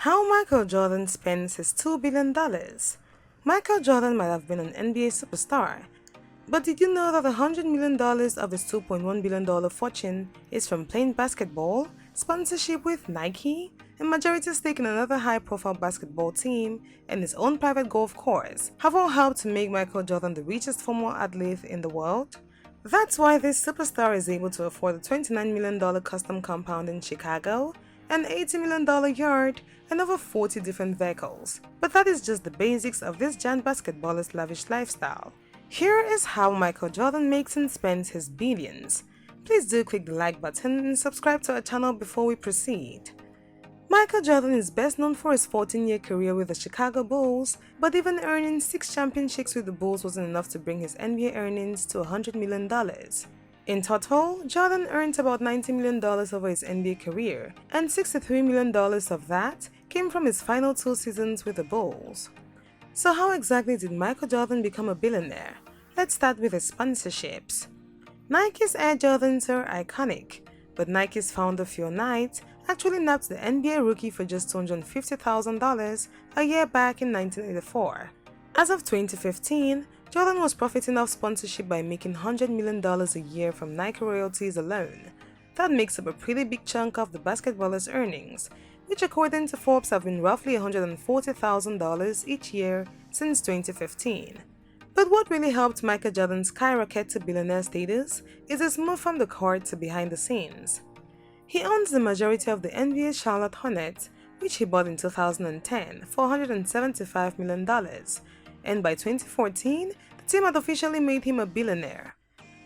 How Michael Jordan spends his $2 billion. Michael Jordan might have been an NBA superstar, but did you know that $100 million of his $2.1 billion fortune is from playing basketball, sponsorship with Nike, a majority stake in another high-profile basketball team, and his own private golf course have all helped to make Michael Jordan the richest former athlete in the world? That's why this superstar is able to afford a $29 million custom compound in Chicago, an $80 million yard, and over 40 different vehicles. But that is just the basics of this giant basketballer's lavish lifestyle. Here is how Michael Jordan makes and spends his billions. Please do click the like button and subscribe to our channel before we proceed. Michael Jordan is best known for his 14-year career with the Chicago Bulls, but even earning 6 championships with the Bulls wasn't enough to bring his NBA earnings to $100 million. In total, Jordan earned about $90 million over his NBA career, and $63 million of that came from his final 2 seasons with the Bulls. So how exactly did Michael Jordan become a billionaire? Let's start with his sponsorships. Nike's Air Jordans are iconic, but Nike's founder Phil Knight actually nabbed the NBA rookie for just $250,000 a year back in 1984. As of 2015, Jordan was profiting off sponsorship by making $100 million a year from Nike royalties alone. That makes up a pretty big chunk of the basketballer's earnings, which according to Forbes have been roughly $140,000 each year since 2015. But what really helped Michael Jordan skyrocket to billionaire status is his move from the court to behind the scenes. He owns the majority of the NBA Charlotte Hornets, which he bought in 2010 for $175 million, and by 2014, the team had officially made him a billionaire.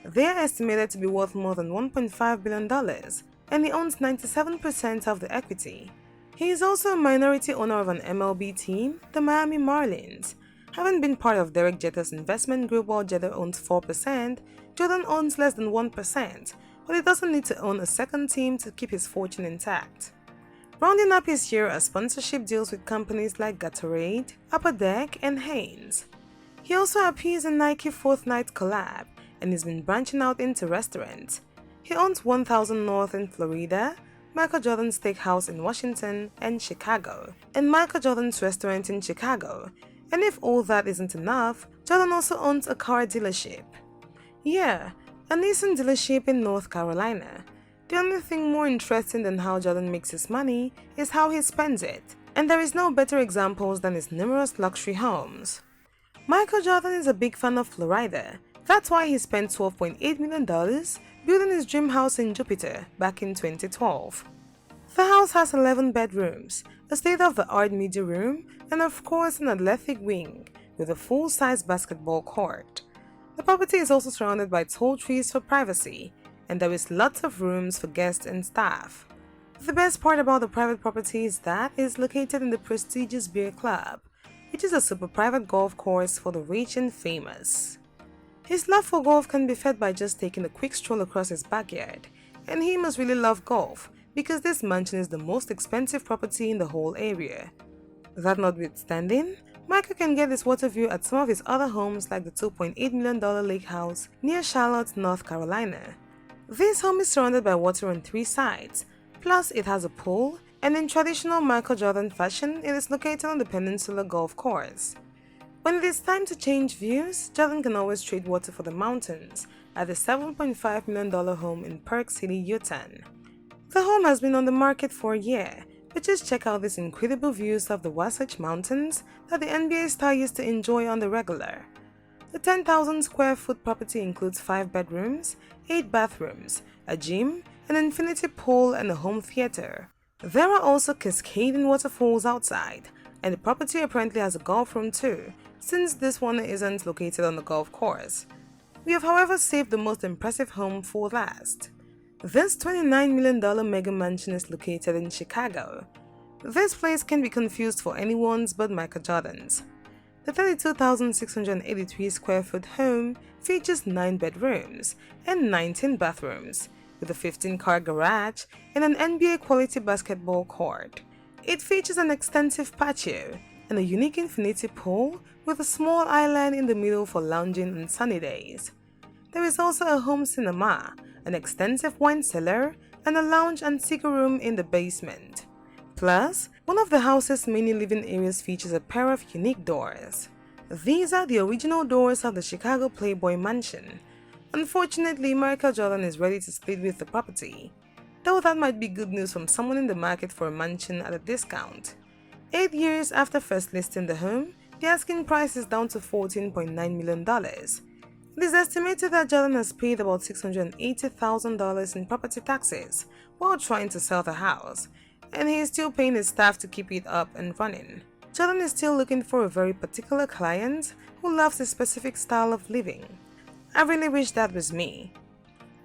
They are estimated to be worth more than $1.5 billion, and he owns 97% of the equity. He is also a minority owner of an MLB team, the Miami Marlins. Having been part of Derek Jeter's investment group while Jeter owns 4%, Jordan owns less than 1%, but he doesn't need to own a second team to keep his fortune intact. Rounding up his year are sponsorship deals with companies like Gatorade, Upper Deck, and Hanes. He also appears in Nike Fourth Night collab, and has been branching out into restaurants. He owns 1000 North in Florida, Michael Jordan's Steakhouse in Washington and Chicago, and Michael Jordan's restaurant in Chicago. And if all that isn't enough, Jordan also owns a car dealership. Yeah, a Nissan dealership in North Carolina. The only thing more interesting than how Jordan makes his money is how he spends it, and there is no better examples than his numerous luxury homes. Michael Jordan is a big fan of Florida. That's why he spent $12.8 million building his dream house in Jupiter back in 2012. The house has 11 bedrooms, a state-of-the-art media room, and of course an athletic wing with a full-size basketball court. The property is also surrounded by tall trees for privacy, and there is lots of rooms for guests and staff. The best part about the private property is that it is located in the prestigious Beer Club, which is a super private golf course for the rich and famous. His love for golf can be fed by just taking a quick stroll across his backyard, and he must really love golf because this mansion is the most expensive property in the whole area. That notwithstanding, Michael can get this water view at some of his other homes like the $2.8 million lake house near Charlotte, North Carolina. This home is surrounded by water on 3 sides, plus it has a pool, and in traditional Michael Jordan fashion, it is located on the Peninsula Golf Course. When it is time to change views, Jordan can always trade water for the mountains at the $7.5 million home in Park City, Utah. The home has been on the market for a year, but just check out these incredible views of the Wasatch Mountains that the NBA star used to enjoy on the regular. The 10,000 square foot property includes 5 bedrooms, 8 bathrooms, a gym, an infinity pool, and a home theater. There are also cascading waterfalls outside, and the property apparently has a golf room too, since this one isn't located on the golf course. We have however saved the most impressive home for last. This $29 million mega mansion is located in Chicago. This place can be confused for anyone's but Michael Jordan's. The 32,683 square foot home features 9 bedrooms and 19 bathrooms, with a 15-car garage and an NBA quality basketball court. It features an extensive patio and a unique infinity pool with a small island in the middle for lounging on sunny days. There is also a home cinema, an extensive wine cellar, and a lounge and cigar room in the basement. Plus, One of the house's many living areas features a pair of unique doors. These are the original doors of the Chicago Playboy Mansion. Unfortunately, Michael Jordan is ready to split with the property, though that might be good news from someone in the market for a mansion at a discount. 8 years after first listing the home, the asking price is down to $14.9 million. It is estimated that Jordan has paid about $680,000 in property taxes while trying to sell the house, and he is still paying his staff to keep it up and running. Jordan is still looking for a very particular client who loves a specific style of living. I really wish that was me.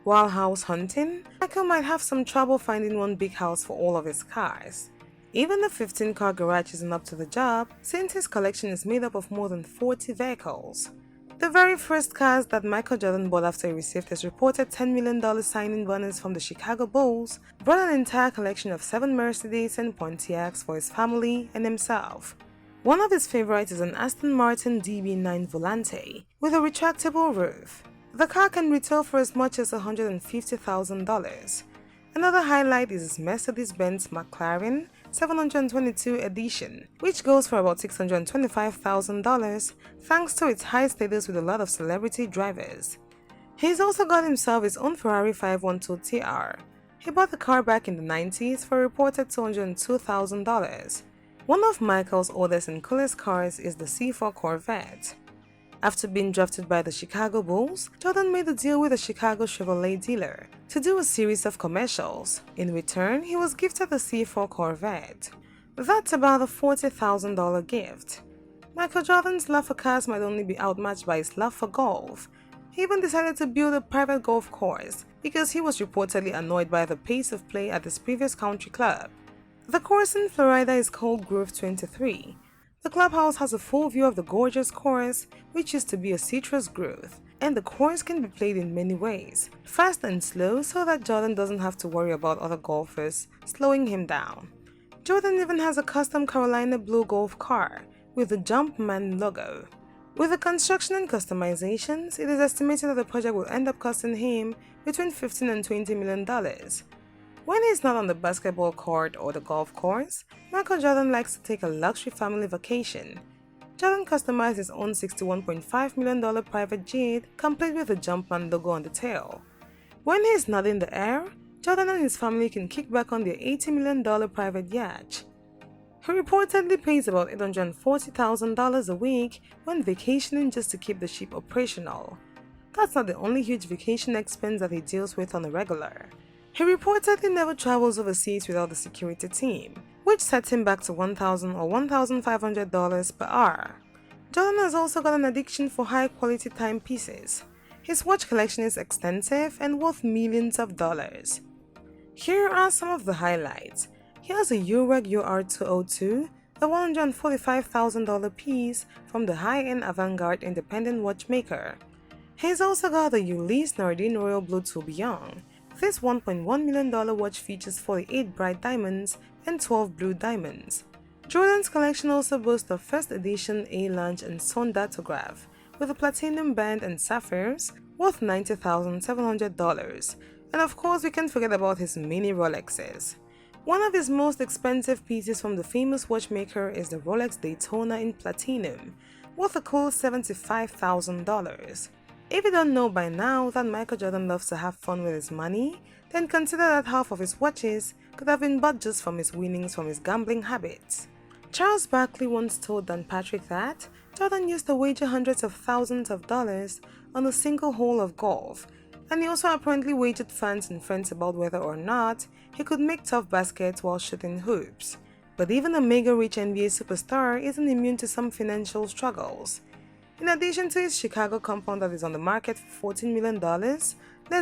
While house hunting, Michael might have some trouble finding one big house for all of his cars. Even the 15-car garage isn't up to the job, since his collection is made up of more than 40 vehicles. The very first cars that Michael Jordan bought after he received his reported $10 million signing bonus from the Chicago Bulls brought an entire collection of 7 Mercedes and Pontiacs for his family and himself. One of his favorites is an Aston Martin DB9 Volante with a retractable roof. The car can retail for as much as $150,000. Another highlight is his Mercedes-Benz McLaren 722 edition, which goes for about $625,000 thanks to its high status with a lot of celebrity drivers. He's also got himself his own Ferrari 512 TR. He bought the car back in the 90s for a reported $202,000. One of Michael's oldest and coolest cars is the C4 Corvette. After being drafted by the Chicago Bulls, Jordan made a deal with a Chicago Chevrolet dealer to do a series of commercials. In return, he was gifted the C4 Corvette. That's about a $40,000 gift. Michael Jordan's love for cars might only be outmatched by his love for golf. He even decided to build a private golf course because he was reportedly annoyed by the pace of play at his previous country club. The course in Florida is called Grove 23. The clubhouse has a full view of the gorgeous course, which used to be a citrus grove, and the course can be played in many ways, fast and slow, so that Jordan doesn't have to worry about other golfers slowing him down. Jordan even has a custom Carolina blue golf car with the Jumpman logo. With the construction and customizations, it is estimated that the project will end up costing him between $15 and $20 million. When he's not on the basketball court or the golf course, Michael Jordan likes to take a luxury family vacation. Jordan customized his own $61.5 million private jet, complete with the Jumpman logo on the tail. When he's not in the air, Jordan and his family can kick back on their $80 million private yacht. He reportedly pays about $840,000 a week when vacationing just to keep the ship operational. That's not the only huge vacation expense that he deals with on a regular. He reportedly never travels overseas without the security team, which sets him back to $1,000 or $1,500 per hour. Jordan has also got an addiction for high-quality timepieces. His watch collection is extensive and worth millions of dollars. Here are some of the highlights. He has a Eureg UR202, a $145,000 piece from the high-end avant-garde independent watchmaker. He's also got the Ulysse Nardin Royal Blue Tourbillon. This $1.1 million watch features 48 bright diamonds and 12 blue diamonds. Jordan's collection also boasts a first edition A-Lounge and Son datograph with a platinum band and sapphires worth $90,700. And of course, we can't forget about his mini Rolexes. One of his most expensive pieces from the famous watchmaker is the Rolex Daytona in platinum, worth a cool $75,000. If you don't know by now that Michael Jordan loves to have fun with his money, then consider that half of his watches could have been bought just from his winnings from his gambling habits. Charles Barkley once told Dan Patrick that Jordan used to wager hundreds of thousands of dollars on a single hole of golf, and he also apparently wagered fans and friends about whether or not he could make tough baskets while shooting hoops. But even a mega-rich NBA superstar isn't immune to some financial struggles. In addition to his Chicago compound that is on the market for $14 million, less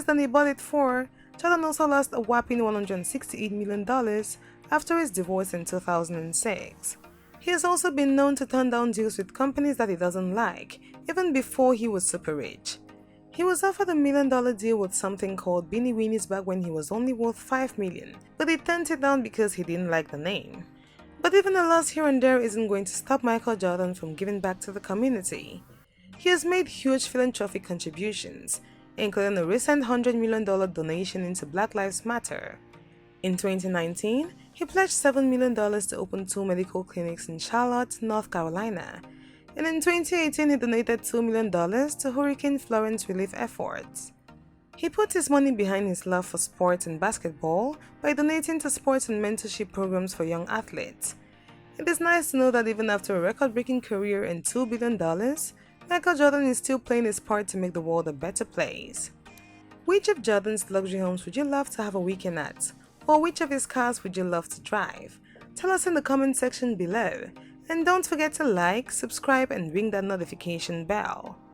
than he bought it for, Jordan also lost a whopping $168 million after his divorce in 2006. He has also been known to turn down deals with companies that he doesn't like, even before he was super rich. He was offered a $1 million deal with something called Beanie Weenies back when he was only worth $5 million, but he turned it down because he didn't like the name. But even a loss here and there isn't going to stop Michael Jordan from giving back to the community. He has made huge philanthropic contributions, including a recent $100 million donation into Black Lives Matter. In 2019, He pledged $7 million to open 2 medical clinics in Charlotte, North Carolina, and in 2018 he donated $2 million to Hurricane Florence relief efforts. He put his money behind his love for sports and basketball by donating to sports and mentorship programs for young athletes. It is nice to know that even after a record-breaking career and $2 billion, Michael Jordan is still playing his part to make the world a better place. Which of Jordan's luxury homes would you love to have a weekend at? Or which of his cars would you love to drive? Tell us in the comment section below. And don't forget to like, subscribe, and ring that notification bell.